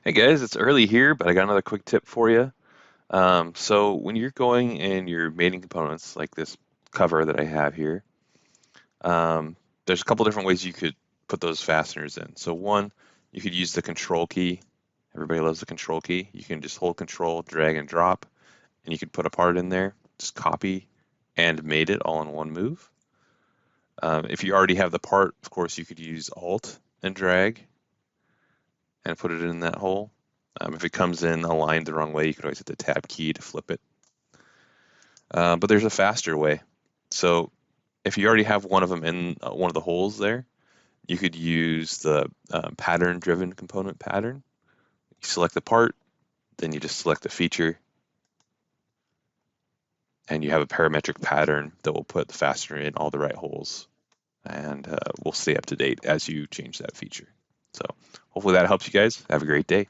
Hey guys, it's early here, but I got another quick tip for you. So when you're going in your mating components, like this cover that I have here, there's a couple different ways you could put those fasteners in. So one, you could use the control key. Everybody loves the control key. You can just hold control, drag and drop, and you could put a part in there, just copy and mate it all in one move. If you already have the part, of course, you could use Alt and drag and put it in that hole. If it comes in aligned the wrong way, you could always hit the tab key to flip it. But there's a faster way. So if you already have one of them in one of the holes there, you could use the pattern-driven component pattern. You select the part, then you just select the feature, and you have a parametric pattern that will put the fastener in all the right holes, and will stay up to date as you change that feature. So hopefully that helps you guys. Have a great day.